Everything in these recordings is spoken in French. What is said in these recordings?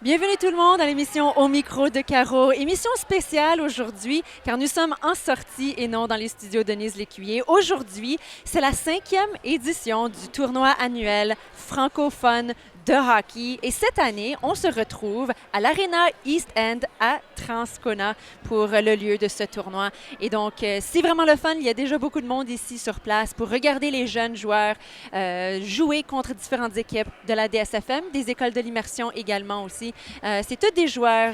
Bienvenue tout le monde à l'émission Au micro de Caro. Émission spéciale aujourd'hui car nous sommes en sortie et non dans les studios Denise Lécuyer. Aujourd'hui, c'est la 5e édition du tournoi annuel francophone de hockey. Et cette année, on se retrouve à l'Arena East End à Transcona pour le lieu de ce tournoi. Et donc, c'est vraiment le fun. Il y a déjà beaucoup de monde ici sur place pour regarder les jeunes joueurs jouer contre différentes équipes de la DSFM, des écoles de l'immersion également aussi. C'est tous des joueurs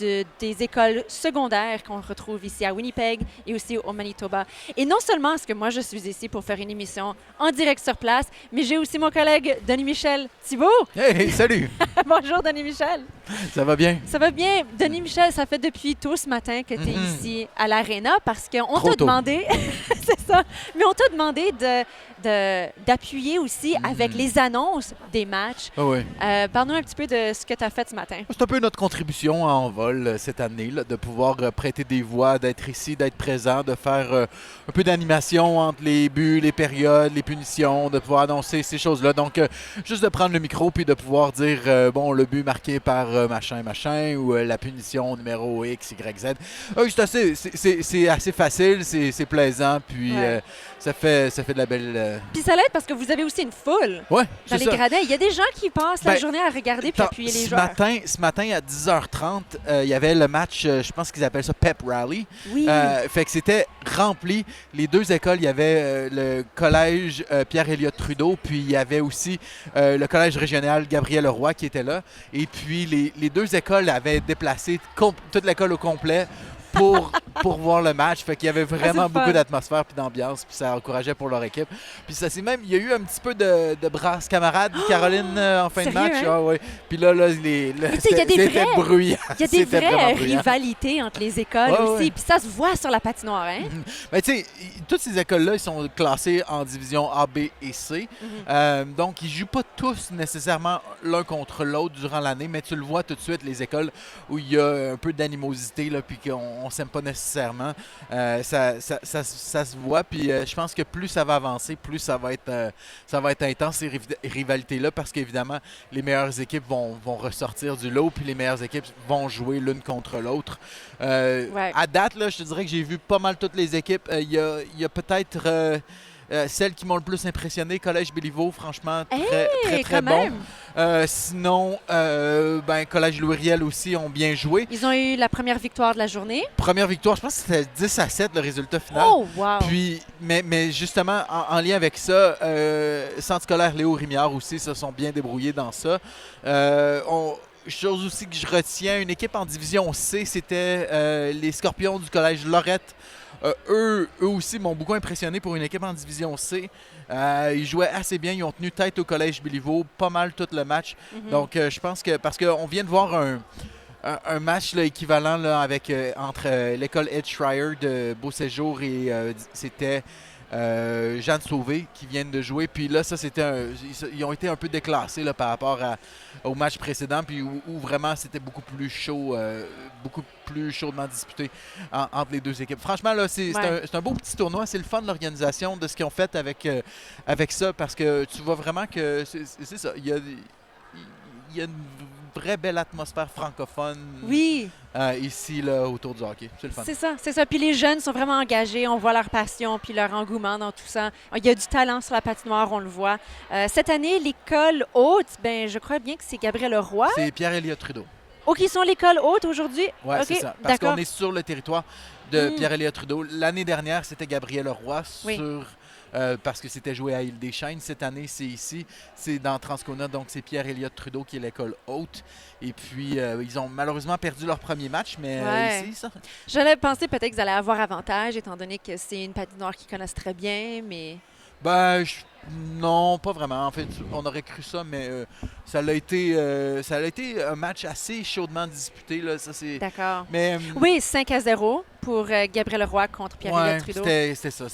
des écoles secondaires qu'on retrouve ici à Winnipeg et aussi au Manitoba. Et non seulement est-ce que moi, je suis ici pour faire une émission en direct sur place, mais j'ai aussi mon collègue Denis-Michel Thibault. Hey, salut! Bonjour, Denis-Michel. Ça va bien? Ça va bien. Denis-Michel, ça fait depuis tôt ce matin que tu es ici à l'Arena parce qu'on t'a demandé... c'est ça. Mais on t'a demandé d'appuyer aussi avec les annonces des matchs. Ah oui. Parle-nous un petit peu de ce que tu as fait ce matin. C'est un peu notre contribution à Envol cette année, là, de pouvoir prêter des voix, d'être ici, d'être présent, de faire un peu d'animation entre les buts, les périodes, les punitions, de pouvoir annoncer ces choses-là. Donc, juste de prendre le micro puis de pouvoir dire, bon, le but marqué par machin, ou la punition numéro X, Y, Z. C'est assez facile, c'est plaisant, puis ça fait de la belle... Puis ça l'aide parce que vous avez aussi une foule dans les gradins. Il y a des gens qui passent la journée à regarder puis appuyer les joueurs. Ce matin, à 10h30, il y avait le match, je pense qu'ils appellent ça Pep Rally. Oui. Fait que c'était rempli. Les deux écoles, il y avait le collège Pierre-Éliott Trudeau, puis il y avait aussi le collège régional Gabriel Leroy qui était là. Et puis les deux écoles avaient déplacé toute l'école au complet pour voir le match. Fait qu'il y avait vraiment beaucoup d'atmosphère puis d'ambiance, puis ça encourageait pour leur équipe. Puis ça c'est même, il y a eu un petit peu de brasse camarade, Caroline, en fin de match. Hein? Ah, ouais. Puis là c'était bruyant. Il y a des vraies rivalités entre les écoles aussi, puis ça se voit sur la patinoire. Hein? Ben, tu sais, toutes ces écoles-là, ils sont classées en division A, B et C. Donc, ils ne jouent pas tous nécessairement l'un contre l'autre durant l'année, mais tu le vois tout de suite, les écoles où il y a un peu d'animosité, là, puis qu'on ne s'aime pas nécessairement. Ça se voit, puis je pense que plus ça va avancer, plus ça va être intense, ces rivalités-là, parce qu'évidemment, les meilleures équipes vont ressortir du lot, puis les meilleures équipes vont jouer l'une contre l'autre. À date, là, je te dirais que j'ai vu pas mal toutes les équipes. Il y a peut-être... celles qui m'ont le plus impressionné, Collège Béliveau, franchement, très bon. Sinon, Collège Louis-Riel aussi ont bien joué. Ils ont eu la première victoire de la journée. Première victoire, je pense que c'était 10-7 le résultat final. Oh, wow! Puis, mais justement, en lien avec ça, Centre scolaire Léo Rémillard aussi se sont bien débrouillés dans ça. Chose aussi que je retiens, une équipe en division C, c'était les Scorpions du Collège Lorette. Eux aussi m'ont beaucoup impressionné pour une équipe en division C. Ils jouaient assez bien, ils ont tenu tête au Collège Béliveau pas mal tout le match. Donc je pense que, parce qu'on vient de voir un match là, équivalent là, entre l'école Ed Schreier de Beauséjour et c'était Jeanne Sauvé qui viennent de jouer. Puis là, ça ils ont été un peu déclassés là, par rapport au match précédent, puis où vraiment c'était beaucoup plus chaud, beaucoup plus chaudement disputé entre les deux équipes. Franchement, là, c'est un beau petit tournoi. C'est le fun de l'organisation, de ce qu'ils ont fait avec ça, parce que tu vois vraiment que c'est ça. Il y a une vraie belle atmosphère francophone ici là, autour du hockey. C'est le fun. C'est ça. Puis les jeunes sont vraiment engagés. On voit leur passion puis leur engouement dans tout ça. Il y a du talent sur la patinoire, on le voit. Cette année, l'école haute, je crois bien que c'est Gabriel Leroy. C'est Pierre-Éliott Trudeau. OK, ils sont l'école haute aujourd'hui? Oui, c'est ça. Parce qu'on est sur le territoire de Pierre-Éliott Trudeau. L'année dernière, c'était Gabriel Leroy parce que c'était joué à Île-des-Chênes. Cette année, c'est ici. C'est dans Transcona, donc c'est Pierre-Éliott Trudeau qui est l'école haute. Et puis, ils ont malheureusement perdu leur premier match, mais ici, ça... J'allais penser peut-être qu'ils allaient avoir avantage, étant donné que c'est une patinoire qu'ils connaissent très bien, mais... Non, pas vraiment. En fait, on aurait cru ça, mais ça a été un match assez chaudement disputé. Là. Ça, D'accord. Mais, oui, 5-0 pour Gabriel Leroy contre Pierre-Éliott Trudeau. C'était ça.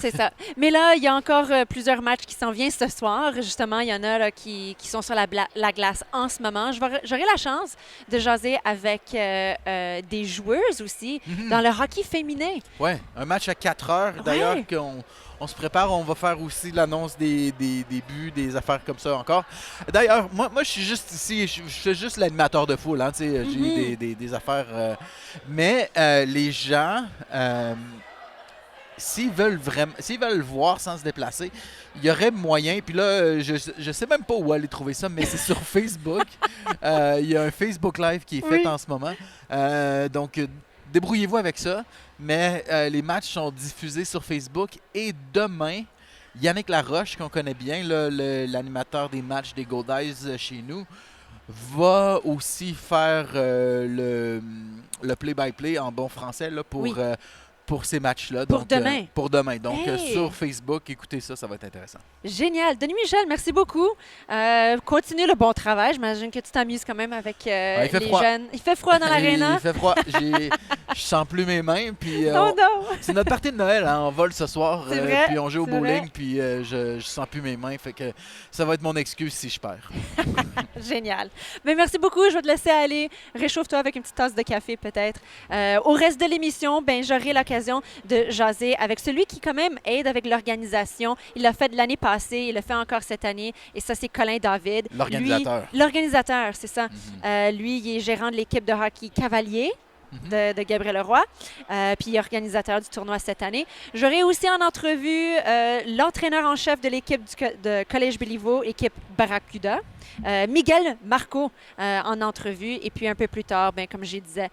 C'est ça. Mais là, il y a encore plusieurs matchs qui s'en viennent ce soir. Justement, il y en a là, qui sont sur la glace en ce moment. J'aurai la chance de jaser avec des joueuses aussi dans le hockey féminin. Oui, un match à 4 heures. D'ailleurs, on se prépare. On va faire aussi l'annonce des buts, des affaires comme ça encore. D'ailleurs, moi je suis juste ici. Je fais juste l'animateur de foule. Hein, j'ai des affaires. Mais les gens... s'ils veulent voir sans se déplacer, il y aurait moyen. Puis là, je sais même pas où aller trouver ça, mais c'est sur Facebook. Il y a un Facebook Live qui est fait en ce moment. Donc, débrouillez-vous avec ça. Mais les matchs sont diffusés sur Facebook. Et demain, Yannick Laroche, qu'on connaît bien, l'animateur des matchs des Goldies chez nous, va aussi faire le play-by-play en bon français là, pour ces matchs-là. Pour demain. Pour demain. Donc, sur Facebook, écoutez ça, ça va être intéressant. Génial. Denis Michel, merci beaucoup. Continue le bon travail. J'imagine que tu t'amuses quand même avec les jeunes. Il fait froid dans l'aréna. Il fait froid. Je sens plus mes mains. Puis, c'est notre partie de Noël. Hein, on vole ce soir. Puis on joue au bowling. Puis je sens plus mes mains. Fait que ça va être mon excuse si je perds. Génial. Mais merci beaucoup. Je vais te laisser aller. Réchauffe-toi avec une petite tasse de café peut-être. Au reste de l'émission, j'aurai l'occasion de jaser avec celui qui quand même aide avec l'organisation. Il l'a fait l'année passée, il le fait encore cette année et ça c'est Colin David. L'organisateur. L'organisateur, c'est ça. Lui, il est gérant de l'équipe de hockey Cavalier de Gabriel Leroy, puis il est organisateur du tournoi cette année. J'aurai aussi en entrevue l'entraîneur en chef de l'équipe de Collège Béliveau, équipe Barracuda, Miguel Marco en entrevue. Et puis un peu plus tard, comme je disais,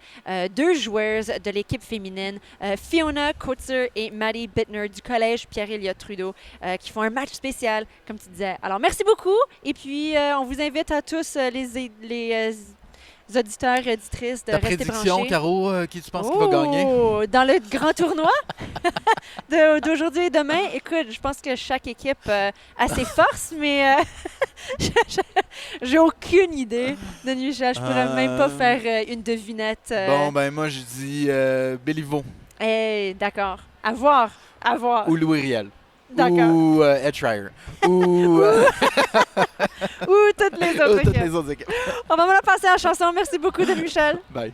deux joueuses de l'équipe féminine, Fiona Coetzer et Maddie Bittner du Collège Pierre-Éliott Trudeau, qui font un match spécial, comme tu disais. Alors, merci beaucoup. Et puis, on vous invite à tous les auditeurs et auditrices de rester branchés. Ta prédiction, Caro, qui tu penses qu'il va gagner? Dans le grand tournoi d'aujourd'hui et demain, écoute, je pense que chaque équipe a ses forces, mais j'ai aucune idée. Denis Michel, je pourrais même pas faire une devinette. Moi, je dis Béliveau. D'accord. À voir. Ou Louis Riel. D'accord. Ou Ed Schreier. Ou toutes les autres équipes. On va maintenant passer à la chanson. Merci beaucoup, Denis Michel. Bye.